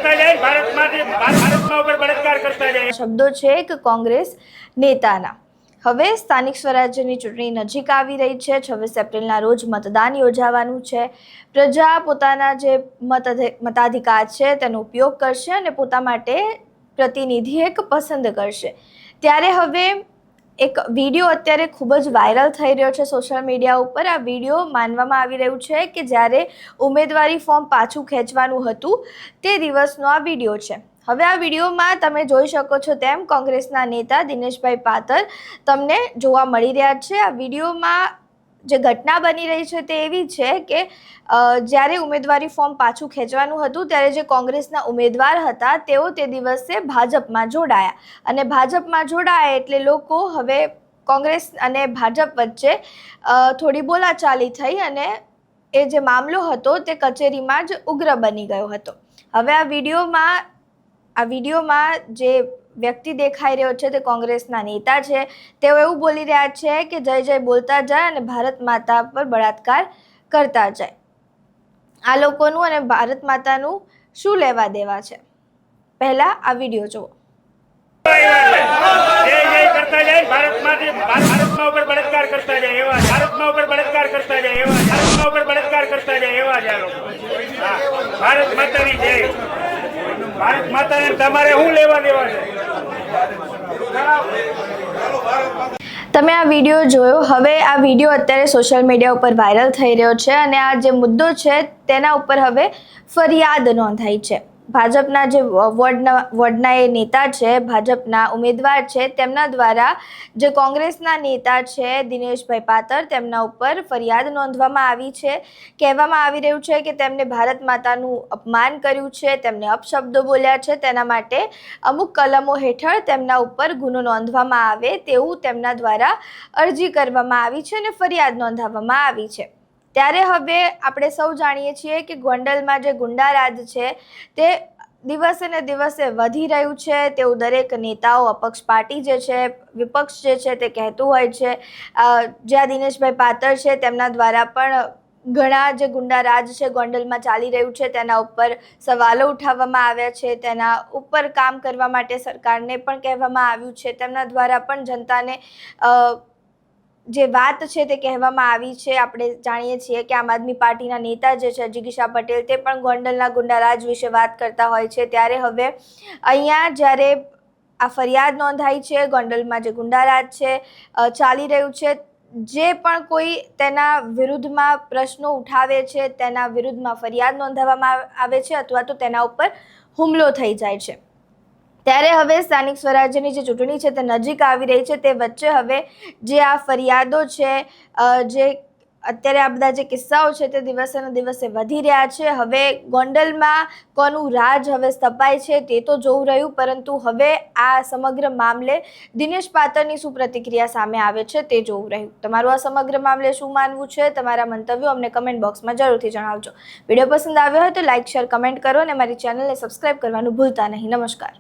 કરતા જાય ભારતમાં ઉપર બળાત્કાર કરતા જાય શબ્દો છે કે કોંગ્રેસ નેતાના। હવે સ્થાનિક સ્વરાજ્યની ચૂંટણી નજીક આવી રહી છે। 26 એપ્રિલના રોજ મતદાન યોજાવાનું છે। પ્રજા પોતાના જે મતાધિકાર છે તેનો ઉપયોગ કરશે અને પોતા માટે પ્રતિનિધિ એક પસંદ કરશે। ત્યારે હવે એક વિડીયો અત્યારે ખૂબ જ વાયરલ થઈ રહ્યો છે સોશિયલ મીડિયા ઉપર। આ વિડીયો માનવામાં આવી રહ્યું છે કે જ્યારે ઉમેદવારી ફોર્મ પાછું ખેંચવાનું હતું તે દિવસનો આ વિડીયો છે। હવે આ વિડીયોમાં તમે જોઈ શકો છો તેમ કોંગ્રેસના નેતા દિનેશભાઈ પાતર તમને જોવા મળી રહ્યા છે। આ વિડીયોમાં જે ઘટના બની રહી છે તે એવી છે કે જ્યારે ઉમેદવારી ફોર્મ પાછું ખેંચવાનું હતું ત્યારે જે કોંગ્રેસના ઉમેદવાર હતા તેઓ તે દિવસે ભાજપમાં જોડાયા અને ભાજપમાં જોડાયા એટલે લોકો હવે કોંગ્રેસ અને ભાજપ વચ્ચે થોડી બોલાચાલી થઈ અને એ જે મામલો હતો તે કચેરીમાં જ ઉગ્ર બની ગયો હતો। હવે આ વિડીયોમાં જે વ્યક્તિ દેખાઈ રહ્યો છે તે કોંગ્રેસના નેતા છે। તેઓ એવું બોલી રહ્યા છે કે જય જય બોલતા જાય અને ભારત માતા પર બળાત્કાર કરતા જાય। આ લોકોનું અને ભારત માતાનું શું લેવા દેવા છે? પહેલા આ વિડીયો જુઓ। જય જય કરતા જાય ભારતમાં ઉપર બળાત્કાર કરતા જાય એવા ભારતમાં ઉપર બળાત્કાર કરતા જાય એવા ભારતમાં ઉપર બળાત્કાર કરતા જાય એવા જ આ લોકો। ભારત માતાની જય। ભારત માતાને તમારે શું લેવા દેવા છે? તમે આ વિડીયો જોયો। હવે આ વિડીયો અત્યારે સોશિયલ મીડિયા ઉપર વાયરલ થઈ રહ્યો છે અને આ જે મુદ્દો છે તેના ઉપર હવે ફરિયાદ નોંધાઈ છે। ભાજપના જે વોર્ડના એ નેતા છે, ભાજપના ઉમેદવાર છે, તેમના દ્વારા જે કોંગ્રેસના નેતા છે દિનેશભાઈ પાતર તેમના ઉપર ફરિયાદ નોંધવામાં આવી છે। કહેવામાં આવી રહ્યું છે કે તેમને ભારત માતાનું અપમાન કર્યું છે, તેમને અપશબ્દો બોલ્યા છે, તેના માટે અમુક કલમો હેઠળ તેમના ઉપર ગુનો નોંધવામાં આવે તેવું તેમના દ્વારા અરજી કરવામાં આવી છે અને ફરિયાદ નોંધાવવામાં આવી છે। ત્યારે હવે આપણે સૌ જાણીએ છીએ કે ગોંડલમાં જે ગુંડારાજ છે તે દિવસે ને દિવસે વધી રહ્યું છે તેવું દરેક નેતાઓ, અપક્ષ પાર્ટી જે છે, વિપક્ષ જે છે તે કહેતું હોય છે। જ્યાં દિનેશભાઈ પાતર છે તેમના દ્વારા પણ ઘણા જે ગુંડારાજ છે ગોંડલમાં ચાલી રહ્યું છે તેના ઉપર સવાલો ઉઠાવવામાં આવ્યા છે, તેના ઉપર કામ કરવા માટે સરકારને પણ કહેવામાં આવ્યું છે, તેમના દ્વારા પણ જનતાને જે વાત છે તે કહેવામાં આવી છે। આપણે જાણીએ છીએ કે આમ આદમી પાર્ટીના નેતા જે છે જિગીશા પટેલ તે પણ ગોંડલના ગુંડારાજ વિશે વાત કરતા હોય છે। ત્યારે હવે અહીંયા જ્યારે આ ફરિયાદ નોંધાઈ છે, ગોંડલમાં જે ગુંડારાજ છે ચાલી રહ્યું છે, જે પણ કોઈ તેના વિરુદ્ધમાં પ્રશ્નો ઉઠાવે છે, તેના વિરુદ્ધમાં ફરિયાદ નોંધાવવામાં આવે છે અથવા તો તેના ઉપર હુમલો થઈ જાય છે। ત્યારે હવે સ્થાનિક સ્વરાજ્યની જે ચૂંટણી છે તે નજીક આવી રહી છે તે વચ્ચે હવે જે આ ફરિયાદો છે, જે અત્યારે આ બધા જે કિસ્સાઓ છે તે દિવસે ને દિવસે વધી રહ્યા છે। હવે ગોંડલમાં કોનું રાજ હવે સ્થપાય છે તે તો જોવું રહ્યું, પરંતુ હવે આ સમગ્ર મામલે દિનેશ પાતરની શું પ્રતિક્રિયા સામે આવે છે તે જોવું રહ્યું। તમારું આ સમગ્ર મામલે શું માનવું છે? તમારા મંતવ્યો અમને કમેન્ટ બોક્સમાં જરૂરથી જણાવજો। વિડીયો પસંદ આવ્યો હોય તો લાઇક, શેર, કમેન્ટ કરો અને મારી ચેનલને સબસ્ક્રાઇબ કરવાનું ભૂલતા નહીં। નમસ્કાર।